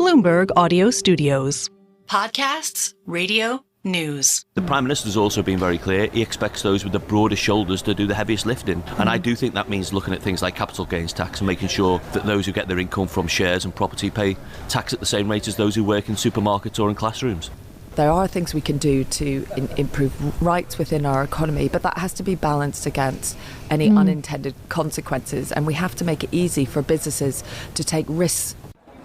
Bloomberg Audio Studios. Podcasts, radio, news. The Prime Minister's also been very clear. He expects those with the broadest shoulders to do the heaviest lifting. And I do think that means looking at things like capital gains tax and making sure that those who get their income from shares and property pay tax at the same rate as those who work in supermarkets or in classrooms. There are things we can do to improve rights within our economy, but that has to be balanced against any unintended consequences. And we have to make it easy for businesses to take risks.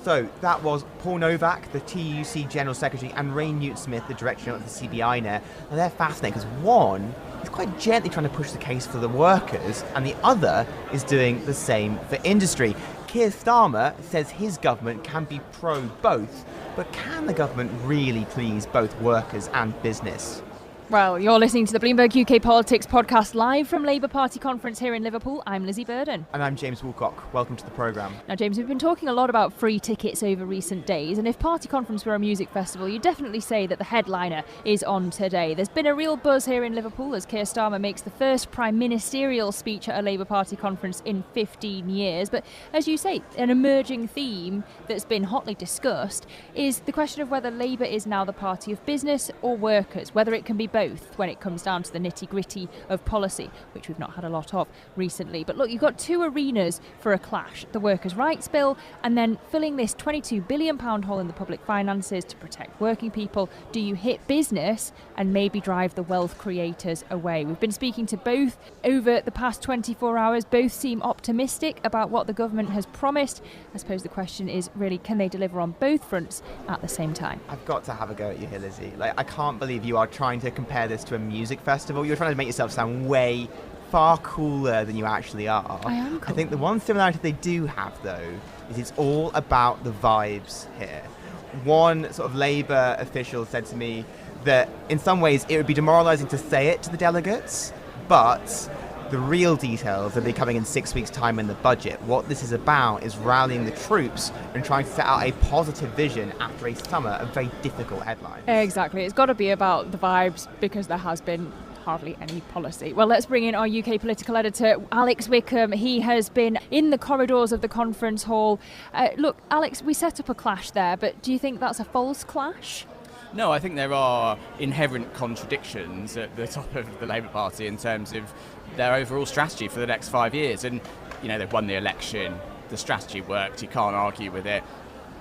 So that was Paul Novak, the TUC General Secretary, and Ray Newton-Smith, the Director General of the CBI now. And they're fascinating because one is quite gently trying to push the case for the workers, and the other is doing the same for industry. Keir Starmer says his government can be pro both, but can the government really please both workers and business? Well, you're listening to the Bloomberg UK Politics podcast live from Labour Party conference here in Liverpool. I'm Lizzy Burden. And I'm James Woolcock. Welcome to the programme. Now, James, we've been talking a lot about free tickets over recent days, and if Party Conference were a music festival, you'd definitely say that the headliner is on today. There's been a real buzz here in Liverpool as Keir Starmer makes the first prime ministerial speech at a Labour Party conference in 15 years. But as you say, an emerging theme that's been hotly discussed is the question of whether Labour is now the party of business or workers, whether it can be both when it comes down to the nitty-gritty of policy, which we've not had a lot of recently. But look, you've got two arenas for a clash: the Workers' Rights Bill and then filling this £22 billion hole in the public finances to protect working people. Do you hit business and maybe drive the wealth creators away? We've been speaking to both over the past 24 hours. Both seem optimistic about what the government has promised. I suppose the question is really, can they deliver on both fronts at the same time? I've got to have a go at you here, Lizzy. I can't believe you are trying to compare this to a music festival. You're trying to make yourself sound way far cooler than you actually are. I am cool. I think the one similarity they do have, though, is it's all about the vibes here. One sort of Labour official said to me that in some ways it would be demoralising to say it to the delegates, but the real details will be coming in 6 weeks' time in the budget. What this is about is rallying the troops and trying to set out a positive vision after a summer of very difficult headlines. Exactly. It's got to be about the vibes because there has been hardly any policy. Well, let's bring in our UK political editor, Alex Wickham. He has been in the corridors of the conference hall. Look, Alex, we set up a clash there, but do you think that's a false clash? No, I think there are inherent contradictions at the top of the Labour Party in terms of their overall strategy for the next 5 years. And, you know, they've won the election, the strategy worked, you can't argue with it.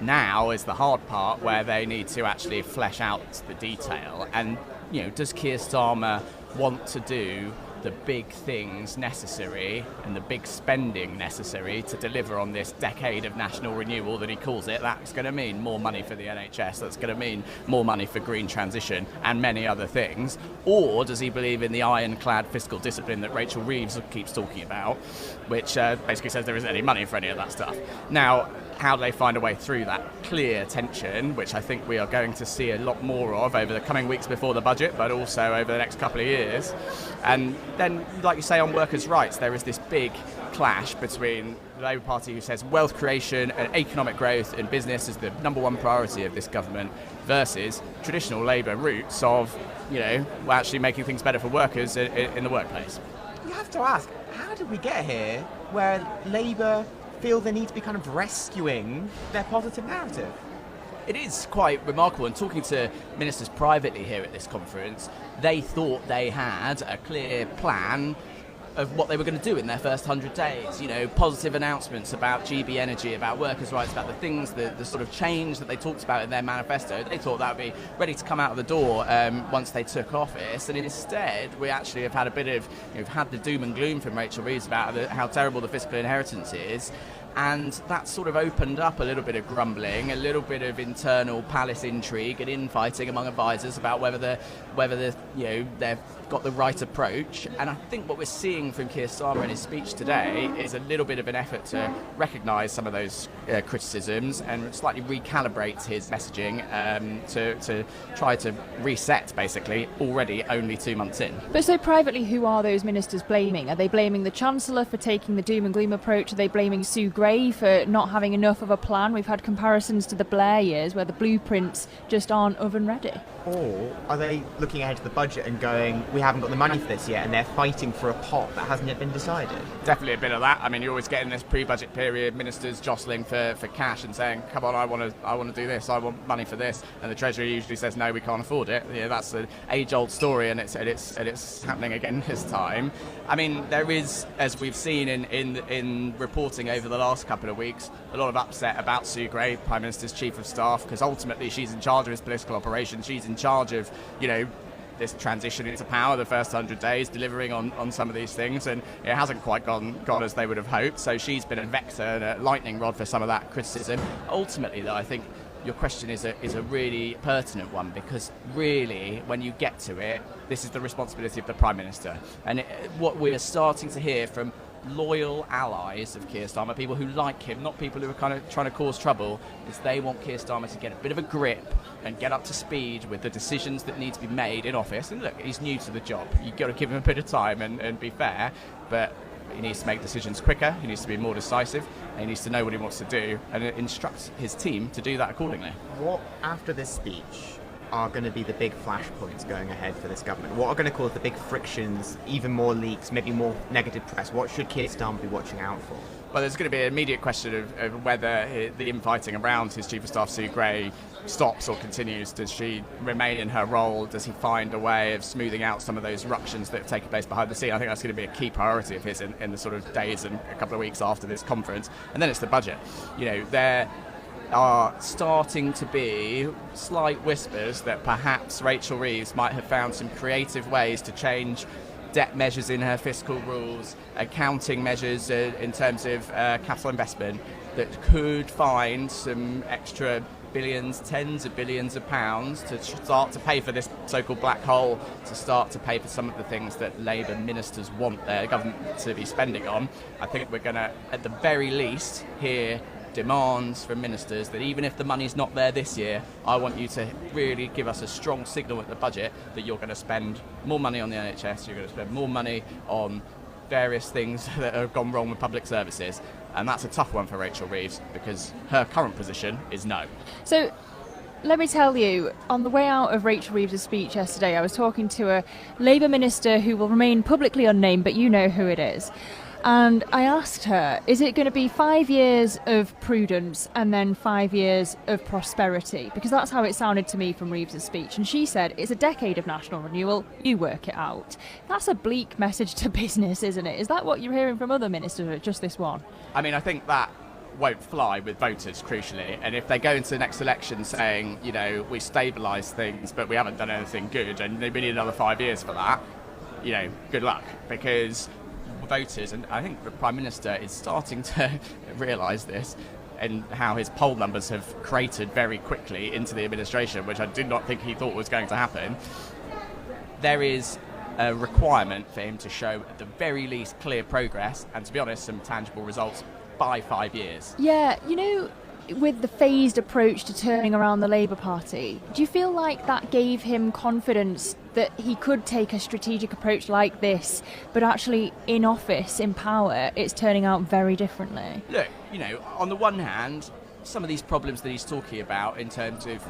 Now is the hard part where they need to actually flesh out the detail. And, you know, does Keir Starmer want to do the big things necessary and the big spending necessary to deliver on this decade of national renewal that he calls it? That's going to mean more money for the NHS, that's going to mean more money for green transition and many other things. Or does he believe in the ironclad fiscal discipline that Rachel Reeves keeps talking about, which basically says there isn't any money for any of that stuff? Now, how do they find a way through that clear tension, which I think we are going to see a lot more of over the coming weeks before the budget, but also over the next couple of years? And then, like you say, on workers' rights, there is this big clash between the Labour Party, who says wealth creation and economic growth and business is the number one priority of this government, versus traditional Labour roots of, you know, actually making things better for workers in the workplace. You have to ask, how did we get here where Labour feel they need to be kind of rescuing their positive narrative? It is quite remarkable, and talking to ministers privately here at this conference, they thought they had a clear plan of what they were going to do in their first 100 days. You know, positive announcements about GB Energy, about workers' rights, about the things, the sort of change that they talked about in their manifesto. They thought that would be ready to come out of the door once they took office, and instead we actually have had a bit of, you know, we've had the doom and gloom from Rachel Reeves about how terrible the fiscal inheritance is. And that sort of opened up a little bit of grumbling, a little bit of internal palace intrigue and infighting among advisors about whether the you know, they've got the right approach. And I think what we're seeing from Keir Starmer in his speech today is a little bit of an effort to recognise some of those criticisms and slightly recalibrate his messaging to try to reset, basically, already only 2 months in. But so privately, who are those ministers blaming? Are they blaming the Chancellor for taking the doom and gloom approach? Are they blaming Sue Gray Gray for not having enough of a plan. We've had comparisons to the Blair years where the blueprints just aren't oven ready. Or are they looking ahead to the budget and going, we haven't got the money for this yet, and they're fighting for a pot that hasn't yet been decided? Definitely a bit of that. I mean, you always get in this pre-budget period, ministers jostling for cash and saying, come on, I want to do this, I want money for this, and the Treasury usually says, no, we can't afford it. Yeah, that's an age-old story, and it's happening again this time. I mean, there is, as we've seen in reporting over the last couple of weeks, a lot of upset about Sue Gray, Prime Minister's Chief of Staff, because ultimately she's in charge of his political operations. She's in charge of, this transition into power, the first 100 days, delivering on some of these things, and it hasn't quite gone as they would have hoped. So she's been a vector and a lightning rod for some of that criticism. Ultimately, though, I think your question is a really pertinent one, because really, when you get to it, this is the responsibility of the Prime Minister. And what we're starting to hear from loyal allies of Keir Starmer, people who like him, not people who are kind of trying to cause trouble, is they want Keir Starmer to get a bit of a grip and get up to speed with the decisions that need to be made in office. And look, he's new to the job. You've got to give him a bit of time and be fair, but he needs to make decisions quicker, he needs to be more decisive, and he needs to know what he wants to do and instruct his team to do that accordingly. What, after this speech, are going to be the big flashpoints going ahead for this government? What are going to cause the big frictions, even more leaks, maybe more negative press? What should Keir Starmer be watching out for? Well, there's going to be an immediate question of whether the infighting around his Chief of Staff, Sue Gray, stops or continues. Does she remain in her role? Does he find a way of smoothing out some of those ructions that have taken place behind the scene? I think that's going to be a key priority of his in the sort of days and a couple of weeks after this conference. And then it's the budget. There are starting to be slight whispers that perhaps Rachel Reeves might have found some creative ways to change debt measures in her fiscal rules, accounting measures in terms of capital investment that could find some extra billions, tens of billions of pounds to start to pay for this so-called black hole, to start to pay for some of the things that Labour ministers want their government to be spending on. I think we're going to, at the very least, hear demands from ministers that even if the money's not there this year, I want you to really give us a strong signal at the budget that you're going to spend more money on the NHS, you're going to spend more money on various things that have gone wrong with public services. And that's a tough one for Rachel Reeves, because her current position is no. So let me tell you, on the way out of Rachel Reeves' speech yesterday, I was talking to a Labour minister who will remain publicly unnamed, but you know who it is. And I asked her, is it going to be 5 years of prudence and then 5 years of prosperity? Because that's how it sounded to me from Reeves' speech. And she said, it's a decade of national renewal, you work it out. That's a bleak message to business, isn't it? Is that what you're hearing from other ministers, or just this one? I mean, I think that won't fly with voters, crucially. And if they go into the next election saying, we stabilised things, but we haven't done anything good, and we need another 5 years for that, good luck. Because voters, and I think the Prime Minister is starting to realise this, and how his poll numbers have cratered very quickly into the administration, which I did not think he thought was going to happen. There is a requirement for him to show, at the very least, clear progress, and to be honest, some tangible results by 5 years. Yeah, with the phased approach to turning around the Labour Party, do you feel like that gave him confidence that he could take a strategic approach like this, but actually in office, in power, it's turning out very differently? Look, on the one hand, some of these problems that he's talking about in terms of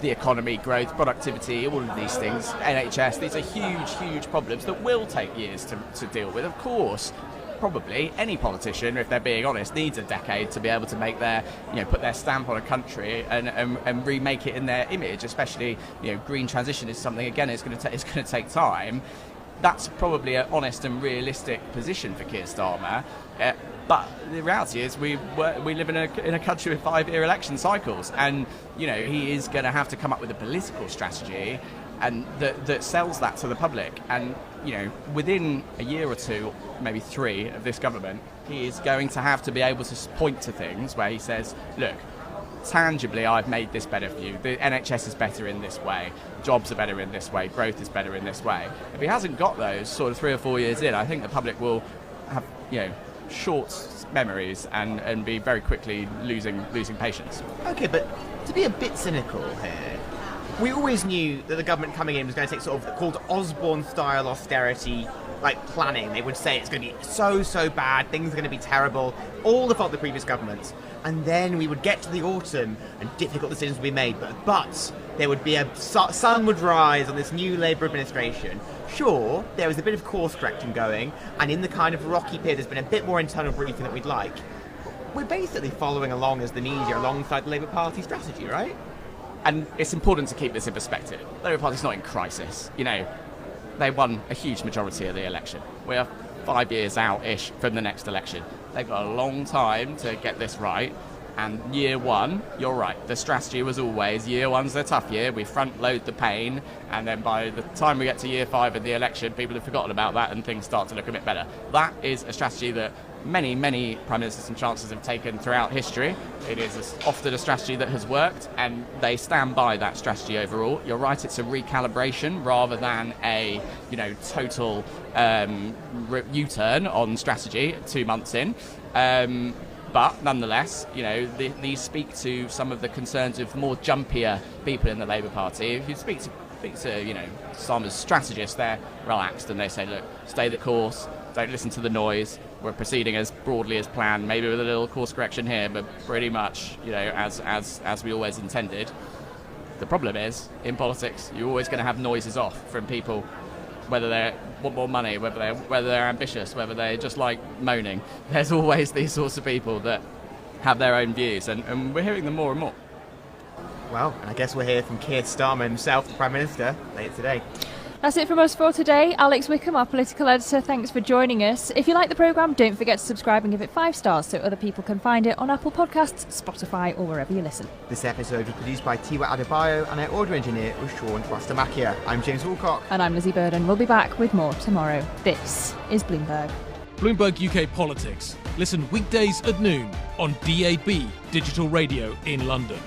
the economy, growth, productivity, all of these things, NHS, these are huge, huge problems that will take years to deal with, of course. Probably any politician, if they're being honest, needs a decade to be able to make their, put their stamp on a country and remake it in their image. Especially, green transition is something, again, it's going to take time. That's probably an honest and realistic position for Keir Starmer. But the reality is, we live in a country with 5-year election cycles, and he is going to have to come up with a political strategy and that sells that to the public. And within a year or two, maybe 3 of this government, he is going to have to be able to point to things where he says, look, tangibly, I've made this better for you. The NHS is better in this way. Jobs are better in this way. Growth is better in this way. If he hasn't got those sort of 3 or 4 years in, I think the public will have, short memories and be very quickly losing patience. Okay, but to be a bit cynical here, we always knew that the government coming in was going to take sort of called Osborne-style austerity, like planning. They would say it's going to be so bad, things are going to be terrible, all the fault of the previous governments. And then we would get to the autumn and difficult decisions would be made. But there would be sun would rise on this new Labour administration. Sure, there was a bit of course correcting going, and in the kind of rocky period there's been a bit more internal briefing that we'd like. We're basically following along as the media alongside the Labour Party strategy, right? And it's important to keep this in perspective. The Labour Party's not in crisis. You know, they won a huge majority of the election. We are 5 years out-ish from the next election. They've got a long time to get this right. And year one, you're right, the strategy was always, year one's the tough year, we front load the pain, and then by the time we get to year 5 of the election, people have forgotten about that and things start to look a bit better. That is a strategy that many Prime Ministers and Chancellors have taken throughout history. It is often a strategy that has worked, and they stand by that strategy overall. You're right, it's a recalibration rather than a total U-turn on strategy 2 months in. But nonetheless, these speak to some of the concerns of more jumpier people in the Labour Party. If you speak to Starmer's strategists, they're relaxed and they say, look, stay the course, don't listen to the noise. We're proceeding as broadly as planned, maybe with a little course correction here, but pretty much, as we always intended. The problem is, in politics, you're always going to have noises off from people, whether they want more money, whether they're ambitious, whether they just like moaning. There's always these sorts of people that have their own views, and we're hearing them more and more. Well, and I guess we'll hear from Keir Starmer himself, the Prime Minister, later today. That's it from us for today. Alex Wickham, our political editor, thanks for joining us. If you like the programme, don't forget to subscribe and give it 5 stars so other people can find it on Apple Podcasts, Spotify or wherever you listen. This episode was produced by Tiwa Adebayo and our audio engineer was Sean Twastamakia. I'm James Woolcock. And I'm Lizzy Burden. We'll be back with more tomorrow. This is Bloomberg. Bloomberg UK Politics. Listen weekdays at noon on DAB Digital Radio in London.